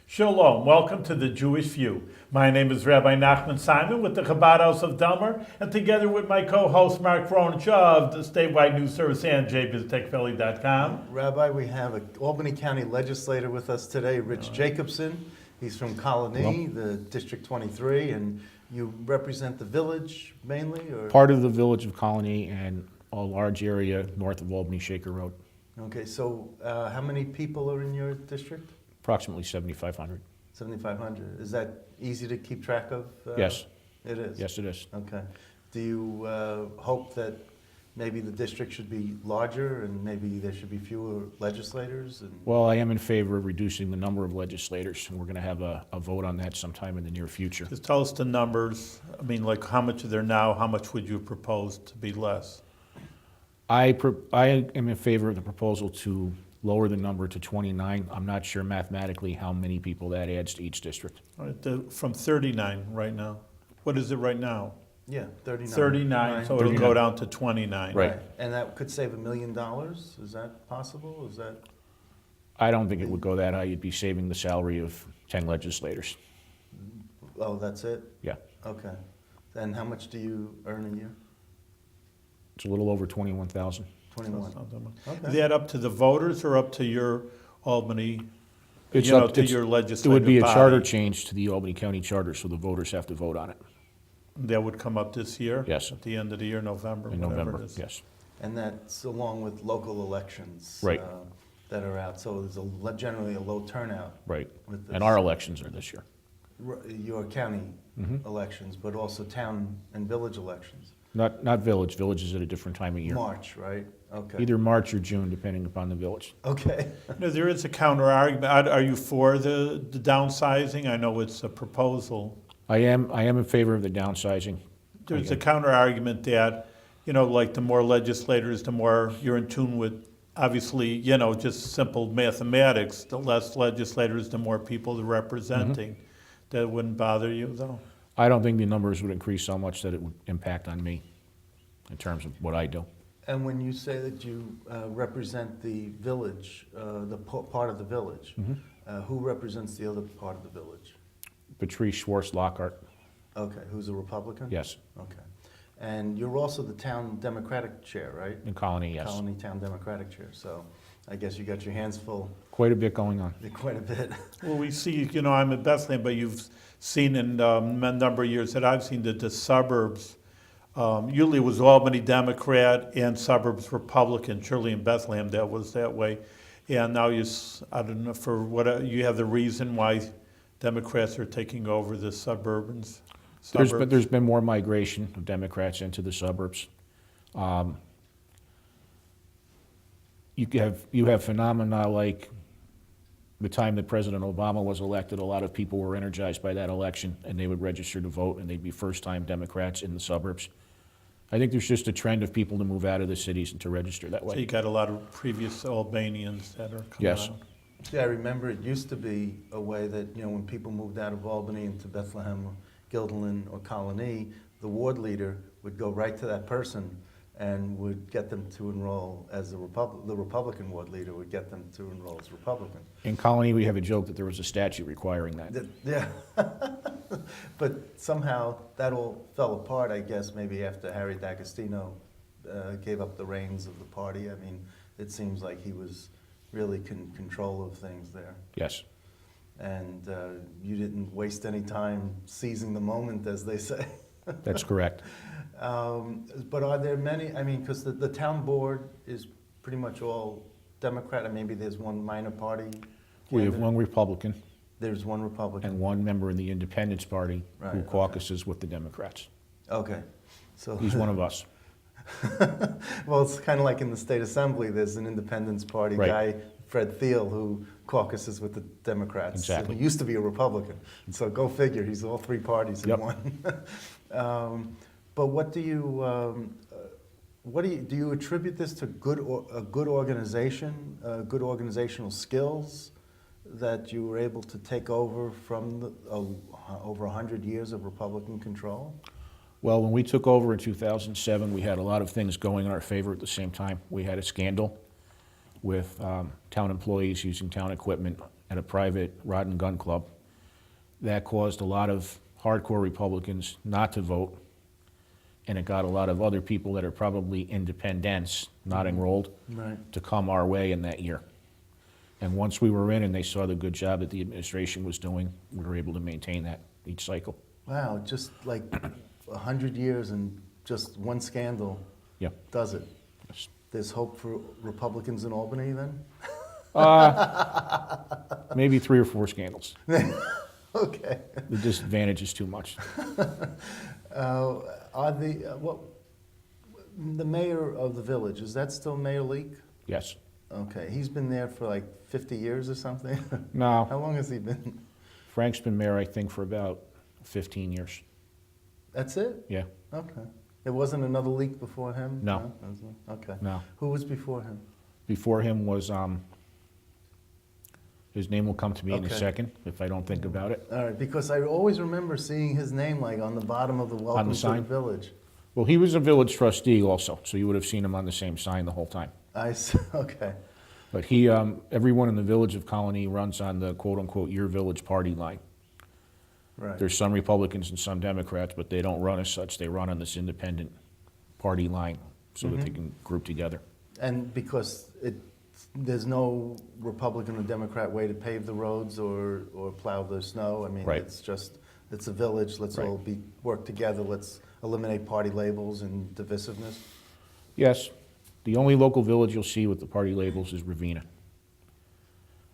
Shalom, welcome to the Jewish View. My name is Rabbi Nachman Simon with the Chabad House of Delmar, and together with my co-host Mark Vronich of the statewide news service and jbiztechphilly.com. Rabbi, we have an Albany County legislator with us today, Rich Jacobson. He's from Colonie, the District 23, and you represent the village mainly? Or? Part of the village of Colonie and a large area north of Albany Shaker Road. Okay, so how many people are in your district? Approximately 7,500. 7,500. Is that easy to keep track of? Yes. It is? Yes, it is. Okay. Do you hope that maybe the district should be larger and maybe there should be fewer legislators? Well, I am in favor of reducing the number of legislators, and we're going to have a vote on that sometime in the near future. Just tell us the numbers. I mean, like how much are there now? How much would you propose to be less? I am in favor of the proposal to lower the number to 29. I'm not sure mathematically how many people that adds to each district. All right, from 39 right now. What is it right now? Yeah, 39. 39, so it'll go down to 29. Right. And that could save $1 million? Is that possible? Is that? I don't think it would go that high. You'd be saving the salary of 10 legislators. Oh, that's it? Yeah. Okay. Then how much do you earn a year? It's a little over 21,000. 21. Okay. Is that up to the voters or up to your Albany, It's to it's- your It legislative would be a body? charter change to the Albany County Charter, so the voters have to vote on it. That would come up this year? Yes. At the end of the year, November, In whatever November, it is. yes. And that's along with local elections. Right. That are out, so there's generally a low turnout. Right. With this. And our elections are this year. Your county Mhm. elections, but also town and village elections. Not village. Village is at a different time of year. March, right? Okay. Either March or June, depending upon the village. Okay. No, there is a counter argument. Are you for the downsizing? I know it's a proposal. I am in favor of the downsizing. There's a counter argument that, like the more legislators, the more you're in tune with, obviously, just simple mathematics. The less legislators, the more people they're representing. That wouldn't bother you, though? I don't think the numbers would increase so much that it would impact on me in terms of what I do. And when you say that you represent the village, part of the village, who represents the other part of the village? Patrice Schwartz Lockhart, Okay, who's a Republican? yes. Okay. And you're also the town Democratic chair, right? In Colonie, yes. Colonie Town Democratic Chair. So I guess you got your hands full Quite a bit going on. quite a bit. Well, we see, I'm in Bethlehem, but you've seen in a number of years that I've seen that the suburbs, usually it was Albany Democrat and suburbs Republican. Surely in Bethlehem that was that way. And now I don't know, for what, you have the reason why Democrats are taking over the suburbs. There's been more migration of Democrats into the suburbs. You have phenomena like the time that President Obama was elected. A lot of people were energized by that election, and they would register to vote, and they'd be first-time Democrats in the suburbs. I think there's just a trend of people to move out of the cities and to register that So way. you got a lot of previous Albanians that are coming Yes. out. Yeah, I remember it used to be a way that, when people moved out of Albany into Bethlehem or Guilderland or Colonie, the ward leader would go right to that person and would get them to enroll as the Republican ward leader would get them to enroll as Republican. In Colonie, we have a joke that there was a statute requiring that. Yeah. But somehow that all fell apart, I guess, maybe after Harry D'Agostino gave up the reins of the party. I mean, it seems like he was really in control of things there. Yes. And you didn't waste any time seizing the moment, as they say. That's correct. But are there many, because the town board is pretty much all Democrat, and maybe there's one minor party We have candidate? one Republican There's one Republican. and one member in the Independence Party Right, who okay. caucuses with the Democrats. Okay. So He's one of us. well, it's kind of like in the state assembly, there's an Independence Party Right. guy, Fred Thiel, who caucuses with the Democrats. Exactly. He used to be a Republican. So go figure, he's all three parties in Yep. one. But what do you do you attribute this to a good organization, good organizational skills that you were able to take over from over 100 years of Republican control? Well, when we took over in 2007, we had a lot of things going in our favor at the same time. We had a scandal with town employees using town equipment at a private rod and gun club. That caused a lot of hardcore Republicans not to vote, and it got a lot of other people that are probably independents, not enrolled, Right. to come our way in that year. And once we were in and they saw the good job that the administration was doing, we were able to maintain that each cycle. Wow, just like 100 years and just one scandal Yeah. does it. Yes. There's hope for Republicans in Albany then? Maybe 3 or 4 scandals. Okay. The disadvantage is too much. Are the mayor of the village, is that still Mayor Leak? Yes. Okay, he's been there for like 50 years or something? How No, long has he been? Frank's been mayor, I think, for about 15 years. That's it? Yeah, Okay. There wasn't another leak before him? No. Okay. no. Who was before him? Before him was, his name will come to me in a Okay. second, if I don't think about it. All right, because I always remember seeing his name like on the bottom of the welcome to the sign? village. Well, he was a village trustee also, so you would have seen him on the same sign the whole time. Okay. But he, everyone in the village of Colonie runs on the quote-unquote your village party line. Right. There's some Republicans and some Democrats, but they don't run as such. They run on this independent party line so that they can group together. And because there's no Republican or Democrat way to pave the roads or plow the snow. I mean, Right. it's a village. Let's Right. all work together. Let's eliminate party labels and divisiveness. Yes, the only local village you'll see with the party labels is Ravenna.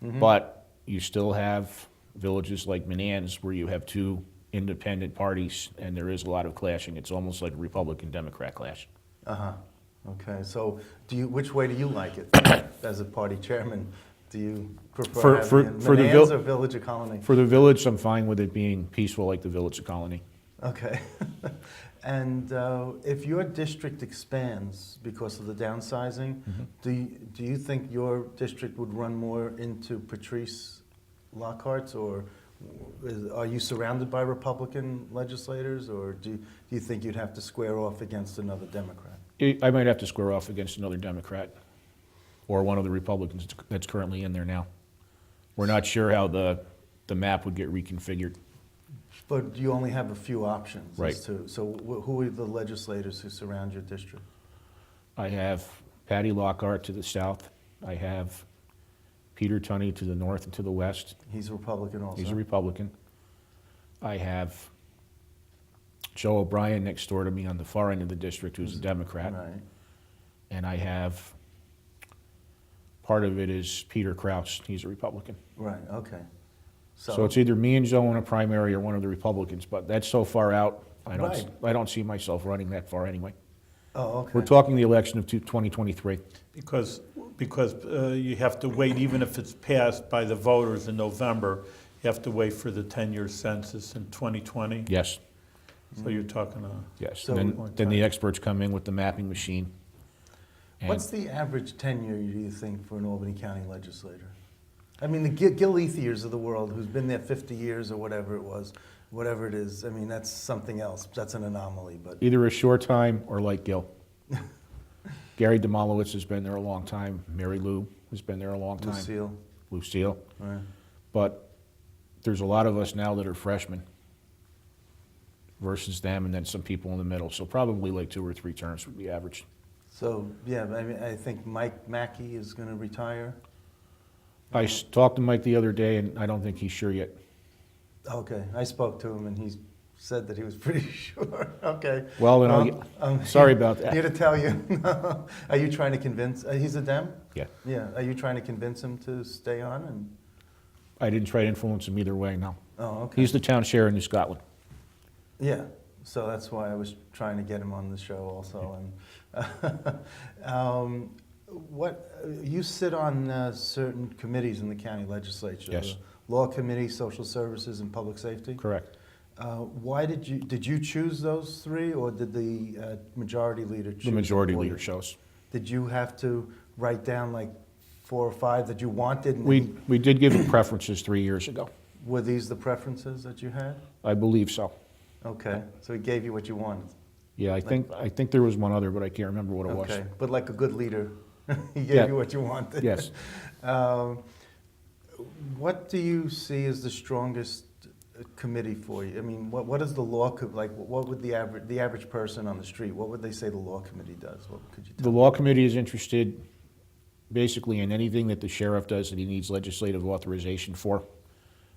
But you still have villages like Manans where you have 2 independent parties and there is a lot of clashing. It's almost like a Republican-Democrat clash. Uh-huh. Okay. So which way do you like it as a party chairman? Do you prefer having for the Manans or Village of Colonie? For the village, I'm fine with it being peaceful like the village of Colonie. Okay. And if your district expands because of the downsizing, do you think your district would run more into Patrice Lockhart's, or are you surrounded by Republican legislators, or do you think you'd have to square off against another Democrat? I might have to square off against another Democrat or one of the Republicans that's currently in there now. We're not sure how the map would get reconfigured. But you only have a few options. Right. So who are the legislators who surround your district? I have Patty Lockhart to the south. I have Peter Tunney to the north and to the west. He's a Republican also. He's a Republican. I have Joe O'Brien next door to me on the far end of the district, who's a Democrat. Right. And I have, part of it is Peter Kraus. He's a Republican. Right, okay. So it's either me and Joe in a primary or one of the Republicans, but that's so far out, Right. I don't see myself running that far anyway. Oh, okay. We're talking the election of 2023. Because you have to wait, even if it's passed by the voters in November, you have to wait for the 10-year census in 2020. Yes, So you're talking, yes. So- And then the experts come in with the mapping machine. And What's the average tenure, do you think, for an Albany County legislator? I mean, the Gil Ethiers of the world, who's been there 50 years or whatever it was, whatever it is, I mean, that's something else. That's an anomaly, but, either a short time or like Gil. Gary Demolowitz has been there a long time. Mary Lou has been there a long time. Lucille, Lucille. right. But there's a lot of us now that are freshmen versus them, and then some people in the middle. So probably like 2 or 3 terms would be average. So, yeah, I mean, I think Mike Mackey is going to retire. I talked to Mike the other day, and I don't think he's sure yet. Okay, I spoke to him and he said that he was pretty sure. Okay. Well, then sorry about that. Here to tell you. Are you trying to convince, he's a Dem? Yeah. Yeah, are you trying to convince him to stay on? And I didn't try to influence him either way, no. Oh, okay. He's the town sheriff in New Scotland. Yeah, so that's why I was trying to get him on the show also. And you sit on certain committees in the county legislature. Yes. The Law Committee, Social Services, and Public Safety. Correct. Why did you choose those 3, or did the majority leader choose? The majority for you? leader shows. Did you have to write down like 4 or 5 that you wanted? And We did give him preferences 3 years ago. were these the preferences that you had? I believe so. Okay, so he gave you what you wanted. Yeah, I think there was one other, but I can't remember what it was. Okay, but like a good leader, he gave Yeah. you what you wanted. Yes. What do you see as the strongest committee for you? I mean, what is the law, like, what would the average person on the street, what would they say the law committee does? What could you The tell me? law committee is interested basically in anything that the sheriff does that he needs legislative authorization for.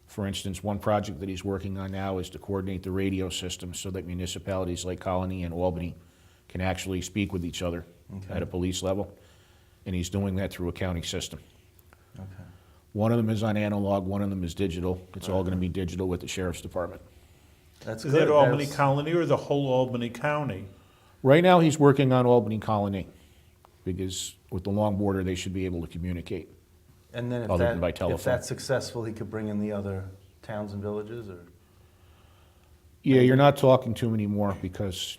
For instance, one project that he's working on now is to coordinate the radio system so that municipalities like Colonie and Albany can actually speak with each other at a police level. And he's doing that through a county system. Okay. One of them is on analog, one of them is digital. It's all gonna be digital with the sheriff's department. That's Is good. it Albany That's- County or the whole Albany County? Right now, he's working on Albany Colonie, because with the long border, they should be able to communicate. And then other than by if telephone. that's successful, he could bring in the other towns and villages, or? Yeah, you're not talking too many more, because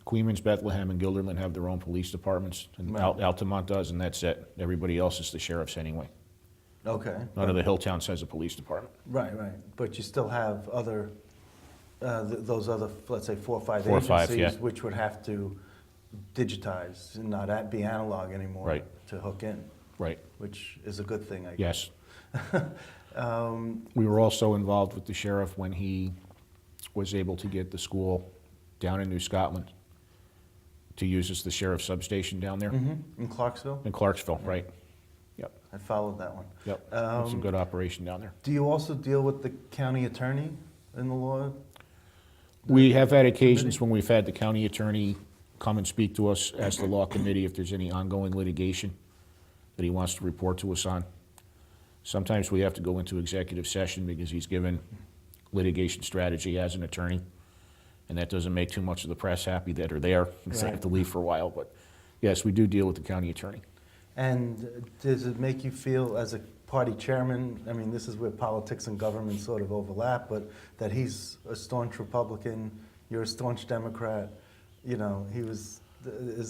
Queens, Bethlehem, and Guilderland have their own police departments, and Right. Altamont does, and that's it. Everybody else is the sheriff's anyway. Okay. None of the hill towns has a police department. Right, right. But you still have other, those other, let's say, 4 or 5 4 or 5, agencies, yeah. which would have to digitize and not be analog anymore. Right. To hook in, Right, which is a good thing, I guess. yes. Um, We were also involved with the sheriff when he was able to get the school down in New Scotland to use as the sheriff's substation down there, in Clarksville? in Clarksville, right? Yep, I followed that one. yep. It's a good operation down there. Do you also deal with the county attorney in the law? We have had occasions when we've had the county attorney come and speak to us as the law committee if there's any ongoing litigation that he wants to report to us on. Sometimes we have to go into executive session because he's given litigation strategy as an attorney, and that doesn't make too much of the press happy that are there, because they have to leave for a while. But yes, we do deal with the county attorney. And does it make you feel, as a party chairman, I mean, this is where politics and government sort of overlap, but that he's a staunch Republican, you're a staunch Democrat, you know, is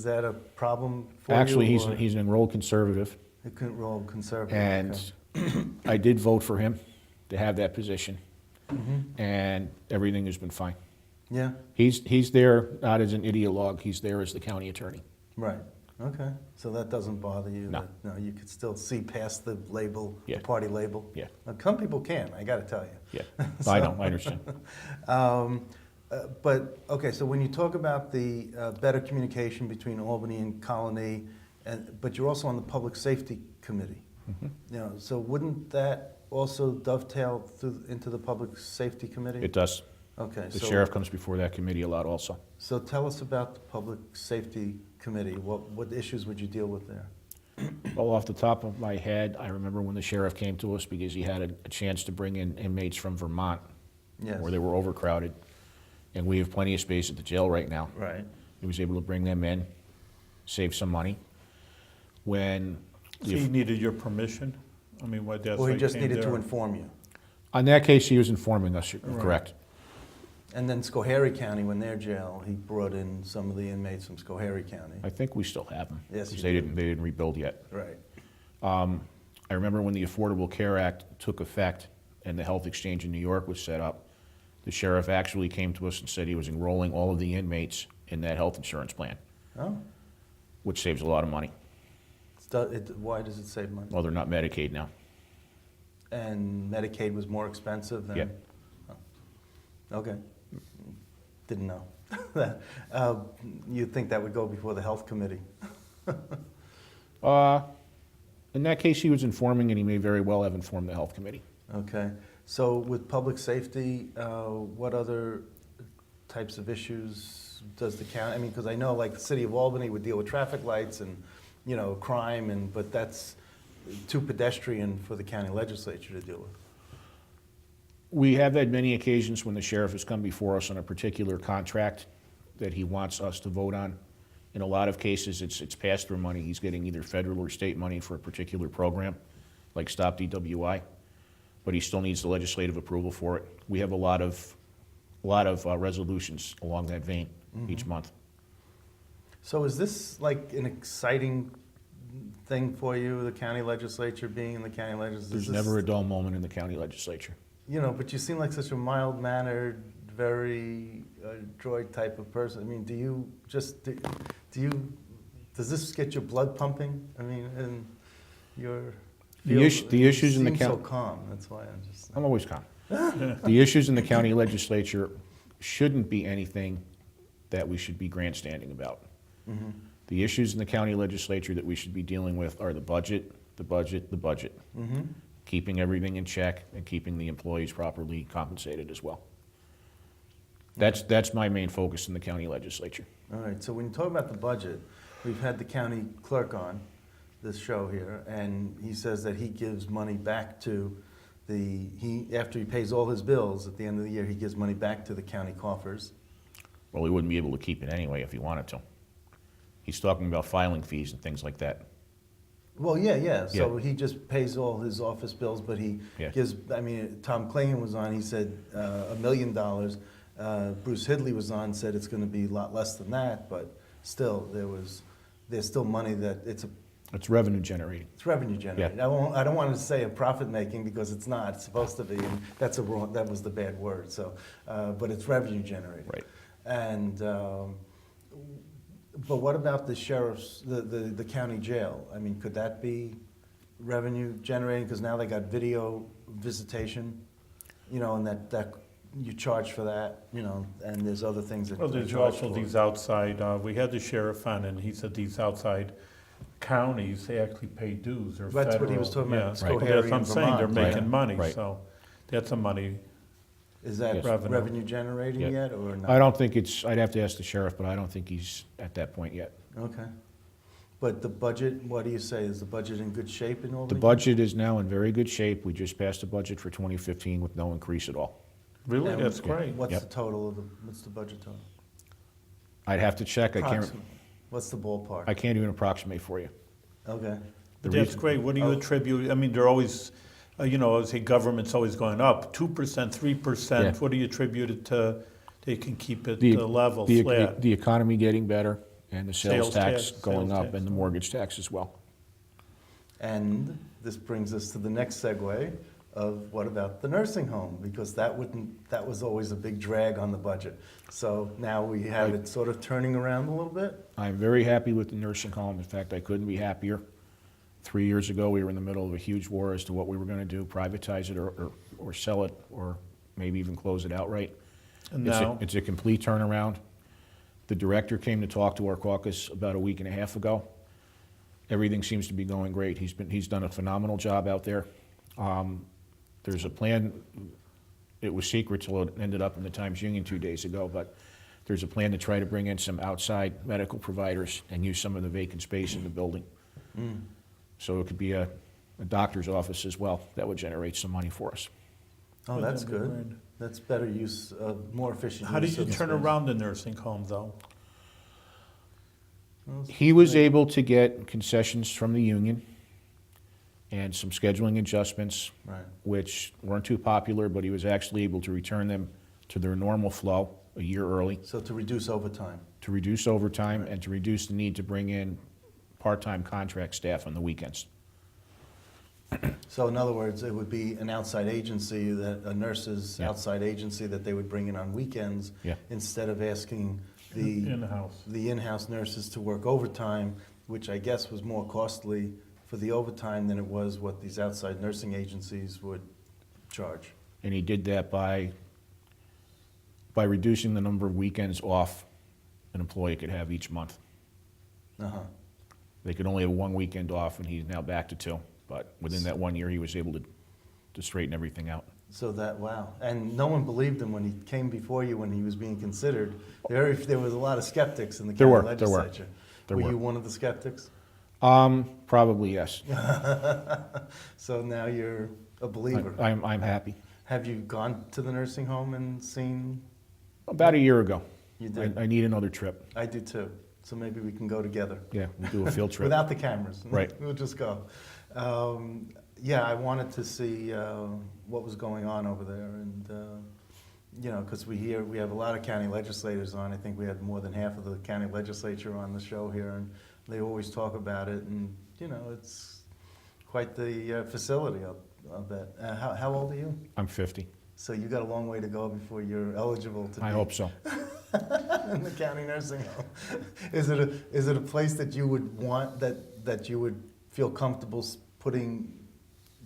that a problem for you? Actually, or he's an enrolled conservative, he couldn't roll conservative? and I did vote for him to have that position, and everything has been fine. Yeah, He's there not as an ideologue, he's there as the county attorney. right, okay. So that doesn't bother you? No. No, you could still see past the label, Yeah. the party label? Yeah. Now, some people can, I gotta tell you. Yeah, I know, I understand. But, okay, so when you talk about the better communication between Albany and Colonie, but you're also on the Public Safety Committee, you know, so wouldn't that also dovetail into the Public Safety Committee? It does. Okay, The so, sheriff comes before that committee a lot also. so tell us about the Public Safety Committee. What issues would you deal with there? Well, off the top of my head, I remember when the sheriff came to us because he had a chance to bring in inmates from Vermont Yes. where they were overcrowded, and we have plenty of space at the jail right now. Right. He was able to bring them in, save some money. When, So he needed your permission? I mean, what, that's Or why he he just came needed to there? inform you? on that case, he was informing us, you're Right. correct. And then Schoharie County, when they're jail, he brought in some of the inmates from Schoharie County. I think we still have them. Yes, Because you they do. didn't rebuild yet. Right. I remember when the Affordable Care Act took effect and the health exchange in New York was set up, the sheriff actually came to us and said he was enrolling all of the inmates in that health insurance plan, Oh, which saves a lot of money. why does it save money? Well, they're not Medicaid now. And Medicaid was more expensive than? Yeah. Oh. Okay. Didn't know. You'd think that would go before the Health Committee. In that case, he was informing, and he may very well have informed the health committee. Okay. So with public safety, what other types of issues does the county, I mean, because I know like the city of Albany would deal with traffic lights and, you know, crime, but that's too pedestrian for the county legislature to deal with. We have had many occasions when the sheriff has come before us on a particular contract that he wants us to vote on. In a lot of cases, it's pass-through money. He's getting either federal or state money for a particular program, like Stop DWI, but he still needs the legislative approval for it. We have a lot of resolutions along that vein each month. So is this like an exciting thing for you, the county legislature, being in the county legislature? There's never a dull moment in the county legislature. You know, but you seem like such a mild-mannered, very droid type of person. I mean, does this get your blood pumping? I mean, and your... The issues in the You seem so county, calm, that's why I'm just. I'm always calm. The issues in the county legislature shouldn't be anything that we should be grandstanding about. Mm-hmm. The issues in the county legislature that we should be dealing with are the budget, the budget, the budget. Mm-hmm. Keeping everything in check and keeping the employees properly compensated as well. That's my main focus in the county legislature. All right, so when you talk about the budget, we've had the county clerk on this show here, and he says that he gives money back to after he pays all his bills, at the end of the year, he gives money back to the county coffers. Well, we wouldn't be able to keep it anyway if he wanted to. He's talking about filing fees and things like that. Well, yeah, so Yeah. he just pays all his office bills, but he Yeah. gives, I mean, Tom Clayton was on, he said $1 million. Bruce Hidley was on, said it's gonna be a lot less than that, but still, there's still money that, It's revenue generating. it's revenue generated. I don't want to say a profit making because it's not, it's supposed to be, and that was the bad word, so, but it's revenue generated. Right. And, but what about the sheriff's, the county jail? I mean, could that be revenue generating? Because now they got video visitation, and that you charge for that, and there's other things that. Well, they there's charge also for. these outside, we had the sheriff on, and he said these outside counties, they actually pay dues or federal. That's what he was talking about, Yeah. Right. Well, Schoharie that's what I'm and saying, they're Vermont. making money, Right. so that's a money. Is that Yes. revenue generating Yeah. yet, or not? I don't think I'd have to ask the sheriff, but I don't think he's at that point yet. Okay. But the budget, what do you say, is the budget in good shape in Albany? The budget is now in very good shape. We just passed a budget for 2015 with no increase at all. Really, And that's great. What's Yep. the total of what's the budget total? I'd have to check. Approximately. What's the I ballpark? can't even approximate for you. Okay. The That's reason- great. What do you Oh. attribute, I mean, they're always, I would say government's always going up, 2%, 3%. Yeah. What do you attribute it to? They can keep it The- level, The flat. the economy getting better and the sales Sales tax tax, going sales up tax. and the mortgage tax as well. And this brings us to the next segue of what about the nursing home? Because that was always a big drag on the budget. So now we have Right. it sort of turning around a little bit? I'm very happy with the nursing home. In fact, I couldn't be happier. 3 years ago, we were in the middle of a huge war as to what we were going to do, privatize it or sell it, or maybe even close it outright. And It's now, it's a complete turnaround. The director came to talk to our caucus about a week and a half ago. Everything seems to be going great. He's done a phenomenal job out there. There's a plan, it was secret till it ended up in the Times Union 2 days ago, but there's a plan to try to bring in some outside medical providers and use some of the vacant space in the building. So it could be a doctor's office as well. That would generate some money for us. Oh, Wouldn't that's that be good. great? That's better use, more efficient how did use you of the turn space. around the nursing home, though? Well, He was able to get concessions from the union and some scheduling adjustments, Right. which weren't too popular, but he was actually able to return them to their normal flow a year early, So to reduce overtime. to reduce overtime and to reduce the need to bring in part-time contract staff on the weekends. So in other words, it would be an outside agency, a nurse's Yeah. outside agency that they would bring in on weekends Yeah. instead of asking the In-house. in-house nurses to work overtime, which I guess was more costly for the overtime than it was what these outside nursing agencies would charge. And he did that by reducing the number of weekends off an employee could have each month. Uh-huh. They could only have one weekend off, and he's now back to 2. But within that 1 year, he was able to straighten everything out. So that, wow. And no one believed him when he came before you, when he was being considered. There was a lot of skeptics in the There county were, there were. legislature. There Were were. you one of the skeptics? Probably yes. So now you're a believer. I'm happy. Have you gone to the nursing home and seen? About a year ago. You did? I need another trip. I do too. So maybe we can go together. Yeah, we'll do a field trip. Without the cameras. Right. We'll just go. Yeah, I wanted to see what was going on over there. And, because we have a lot of county legislators on. I think we had more than half of the county legislature on the show here. And they always talk about it. And, it's quite the facility, I'll bet. How old are you? I'm 50. So you got a long way to go before you're eligible to I be hope so. in the county nursing home. Is it a place that you would want, that you would feel comfortable putting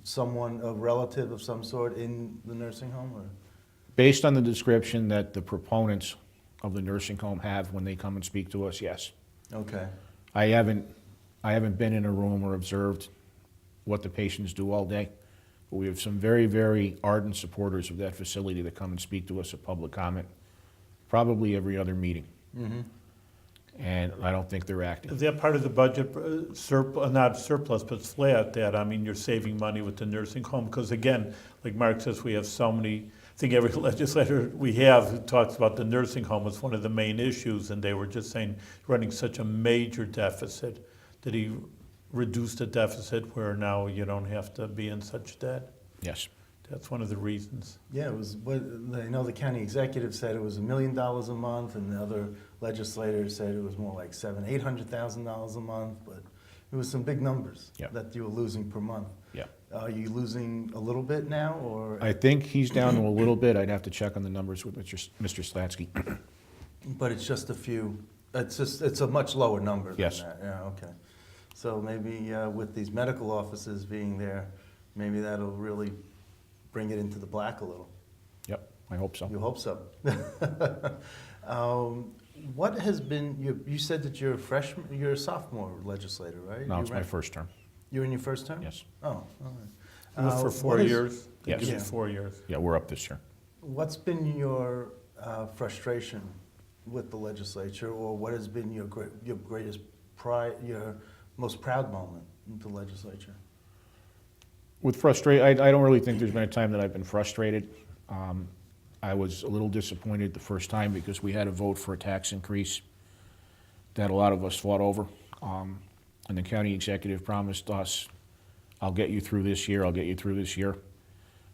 someone, a relative of some sort in the nursing home, or? Based on the description that the proponents of the nursing home have when they come and speak to us, yes. Okay, I haven't been in a room or observed what the patients do all day, but we have some very, very ardent supporters of that facility that come and speak to us at public comment, probably every other meeting. And I don't think they're acting. Is that part of the budget, not surplus, but flat, that, I mean, you're saving money with the nursing home? Because again, like Mark says, we have so many, I think every legislator we have who talks about the nursing home as one of the main issues, and they were just saying, running such a major deficit, that he reduced the deficit where now you don't have to be in such debt. Yes. That's one of the reasons. yeah, it was, what, I know the county executive said it was $1 million a month, and the other legislators said it was more like $800,000 a month, but it was some big numbers Yep. that you were losing per month. Yeah. Are you losing a little bit now, or? I think he's down to a little bit. I'd have to check on the numbers with Mr. Slatsky. But it's just a few, it's a much lower number than Yes. that. Yeah, okay. So maybe with these medical offices being there, maybe that'll really bring it into the black a little. Yep, I hope so. You hope so. What has been, you said that you're a freshman, you're a sophomore legislator, right? No, You it's my ran- first term. You're in your first term? Yes. Oh, all right. Was for 4 what is- years? They Yes. give you Yeah. 4 years. Yeah, we're up this year. What's been your frustration with the legislature, or what has been your greatest pride, your most proud moment with the legislature? With I don't really think there's been a time that I've been frustrated. I was a little disappointed the first time because we had a vote for a tax increase that a lot of us fought over. And the county executive promised us, I'll get you through this year, I'll get you through this year.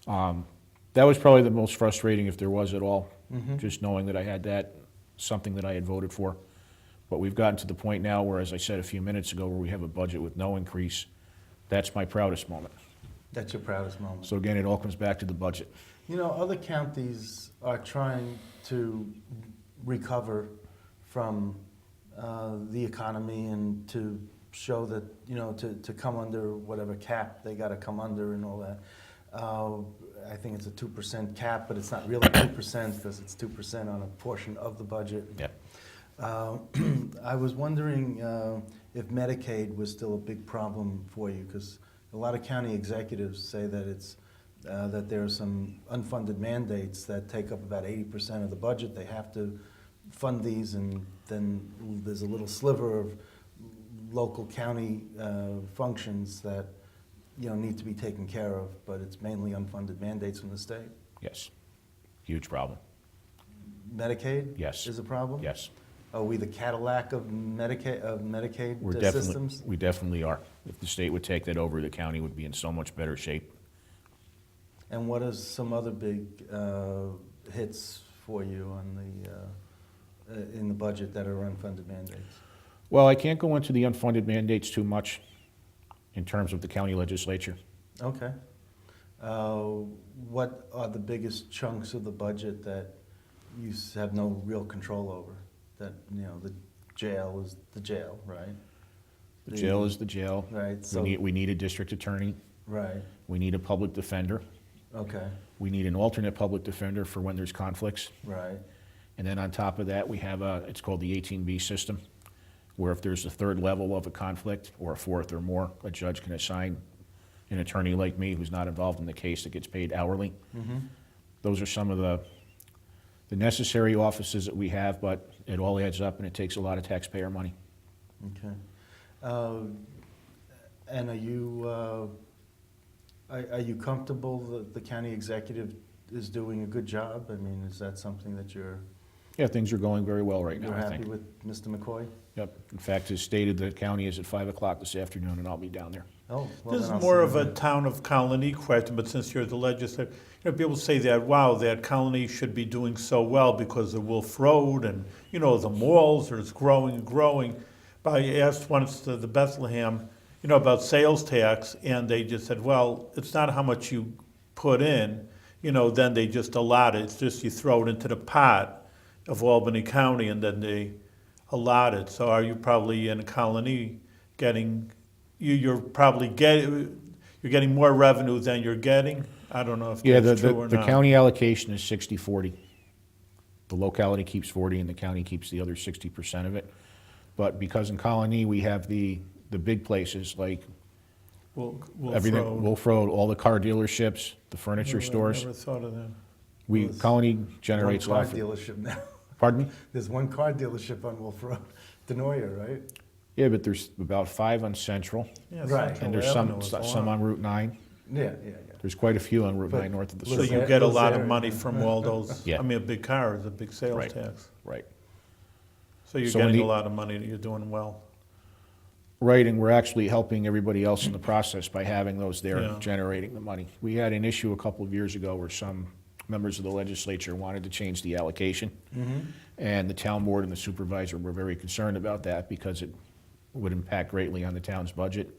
That was probably the most frustrating, if there was at all, just knowing that I had that, something that I had voted for. But we've gotten to the point now where, as I said a few minutes ago, where we have a budget with no increase. That's my proudest moment. That's your proudest moment. So again, it all comes back to the budget. You know, other counties are trying to recover from the economy and to show that, you know, to come under whatever cap they got to come under and all that. I think it's a 2% cap, but it's not really 2% because it's 2% on a portion of the budget. Yeah. I was wondering if Medicaid was still a big problem for you, because a lot of county executives say that it's that there are some unfunded mandates that take up about 80% of the budget. They have to fund these, and then there's a little sliver of local county functions that, you know, need to be taken care of, but it's mainly unfunded mandates from the state. Yes. Huge problem. Medicaid? Yes. Is a problem? Yes. Are we the Cadillac of Medicaid We're systems? we definitely are. If the state would take that over, the county would be in so much better shape. And what are some other big hits for you on in the budget that are unfunded mandates? Well, I can't go into the unfunded mandates too much in terms of the county legislature. Okay. What are the biggest chunks of the budget that you have no real control over? That, you know, the jail is the jail, right? The jail is the jail. Right. So We need a district attorney. right. We need a public defender. Okay. We need an alternate public defender for when there's conflicts. Right. And then on top of that, we have it's called the 18B system, where if there's a third level of a conflict, or a fourth or more, a judge can assign an attorney like me who's not involved in the case that gets paid hourly. Mm-hmm. Those are some of the necessary offices that we have, but it all adds up and it takes a lot of taxpayer money. Okay. And are you comfortable that the county executive is doing a good job? I mean, is that something that you're Yeah, things are going very well right now, I happy think. with, Mr. McCoy? Yep. In fact, as stated, the county is at 5 o'clock this afternoon, and I'll be down there. Oh, well, This then is I'll more see of you a then. town of Colonie question, but since you're the legislator, you know, people say that, wow, that Colonie should be doing so well because of Wolf Road and, you know, the malls are growing and growing. But I asked once to the Bethlehem, you know, about sales tax, and they just said, well, it's not how much you put in, you know, then they just allot it. It's just you throw it into the pot of Albany County and then they allot it. So are you probably in Colonie getting, you're probably getting, you're getting more revenue than you're getting. I don't know if Yeah, that's true or the not. county allocation is 60-40. The locality keeps 40 and the county keeps the other 60% of it. But because in Colonie, we have the big places like Wolf everything, Road. Wolf Road, all the car dealerships, the furniture I stores. never thought of that. Colony generates One off. car dealership now. Pardon me? There's one car dealership on Wolf Road, Denoyer, right? Yeah, but there's about 5 on Central, Yeah, Right. Central and there's Avenue is some long. on Route 9. Yeah, yeah, yeah. There's quite a few on Route But 9 north of the So Those you Suburbs. get a those lot of areas. money from all those, Yeah. I mean, a big car is a big sales Right. tax. Right. So you're So when getting a the- lot of money, you're doing well. Right, and we're actually helping everybody else in the process by having those there Yeah. generating the money. We had an issue a couple of years ago where some members of the legislature wanted to change the allocation. And the town board and the supervisor were very concerned about that because it would impact greatly on the town's budget.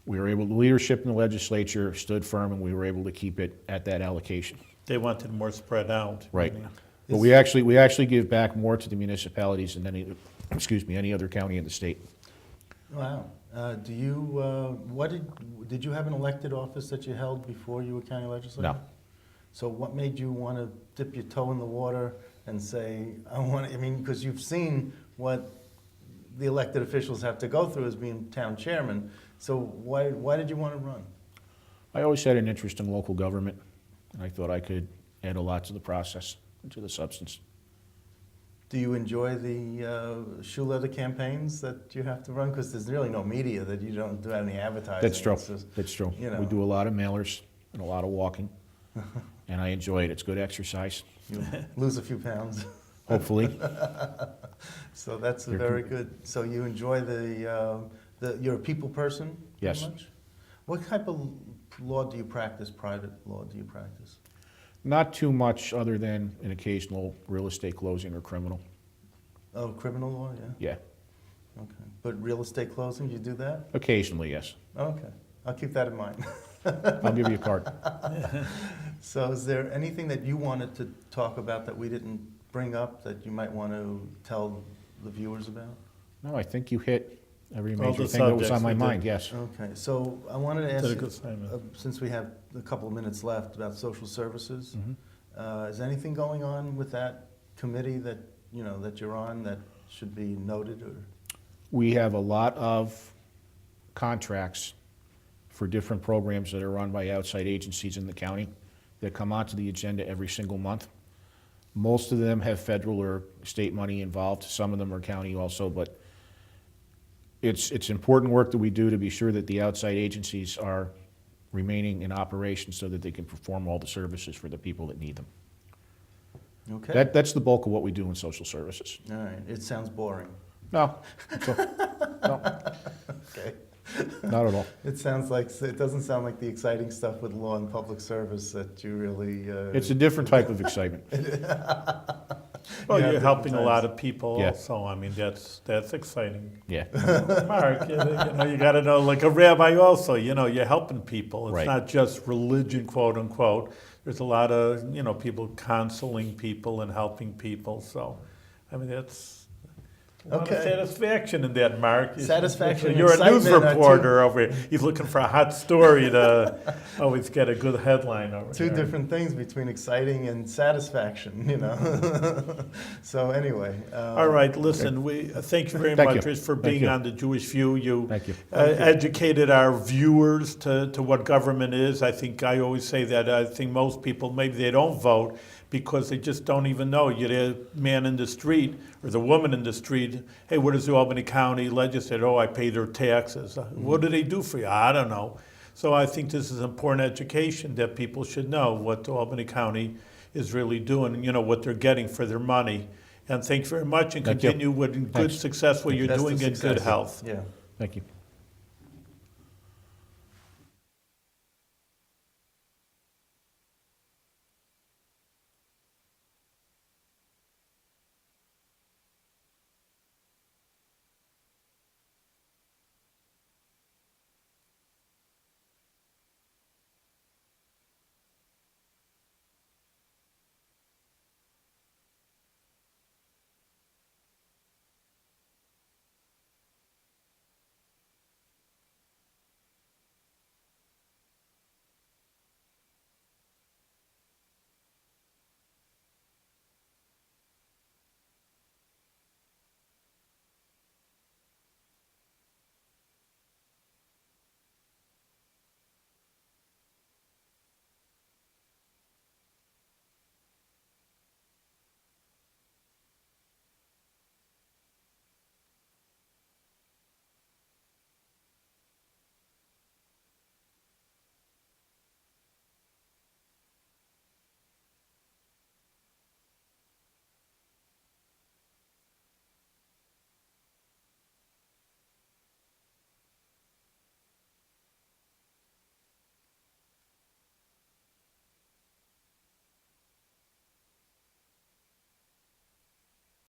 We were able, the leadership in the legislature stood firm and we were able to keep it at that allocation. They wanted more spread out. Right. I mean, But we actually give back more to the municipalities than any other county in the state. Wow. Do you, did you have an elected office that you held before you were county legislator? No. So what made you want to dip your toe in the water and say, I mean, because you've seen what the elected officials have to go through as being town chairman, so why did you want to run? I always had an interest in local government, and I thought I could add a lot to the process, and to the substance. Do you enjoy the shoe leather campaigns that you have to run? Because there's really no media that you don't do any advertising. That's true, It's just, that's true. you know. We do a lot of mailers and a lot of walking, and I enjoy it. It's good exercise, you lose a few pounds. hopefully. So that's You're- very good. So you enjoy you're a people person? pretty Yes. much? What type of law do you practice, private law do you practice? Not too much other than an occasional real estate closing or criminal. Oh, criminal law, yeah? Yeah, Okay. But real estate closing, you do that? occasionally, yes. Okay. I'll keep that in mind. I'll give you a card. So is there anything that you wanted to talk about that we didn't bring up that you might want to tell the viewers about? No, I think you hit every All major the thing that was on subjects my we did. mind, yes. Okay, so I wanted to ask Did a you, good assignment. since we have a couple of minutes left, about social services. Mhm. Is anything going on with that committee that, you know, that you're on that should be noted or? We have a lot of contracts for different programs that are run by outside agencies in the county that come onto the agenda every single month. Most of them have federal or state money involved. Some of them are county also, but it's important work that we do to be sure that the outside agencies are remaining in operation so that they can perform all the services for the people that need them. Okay. That's the bulk of what we do in social services. All right, it sounds boring. No, no, Okay. not at all. It doesn't sound like the exciting stuff with law and public service that you really. It's a different type of excitement. Well, Yeah, you're helping a different lot times. of people Yeah. also. I mean, that's exciting. Yeah, Mark, you got to know, like a rabbi also, you're helping people. It's Right. not just religion, quote unquote. There's a lot of, people counseling people and helping people. So, I mean, that's a lot of Okay. satisfaction in that, Mark. Satisfaction and You're a news excitement are reporter over here. He's looking for a hot story to always get a good headline over Two there. different things between exciting and satisfaction, you know. So anyway. All right, listen, we thank you very Thank much you. for Thank being you. on the Jewish View. You thank you. educated our viewers to what government is. I think I always say that. I think most people, maybe they don't vote because they just don't even know. You're the man in the street or the woman in the street. Hey, what does the Albany County legislator? Oh, I pay their taxes. What do they do for you? I don't know. So I think this is important education that people should know what the Albany County is really doing and, what they're getting for their money. And thank you very much and Thank you. continue with good Thanks. success what you're Best of doing in good success. health. Yeah. Thank you.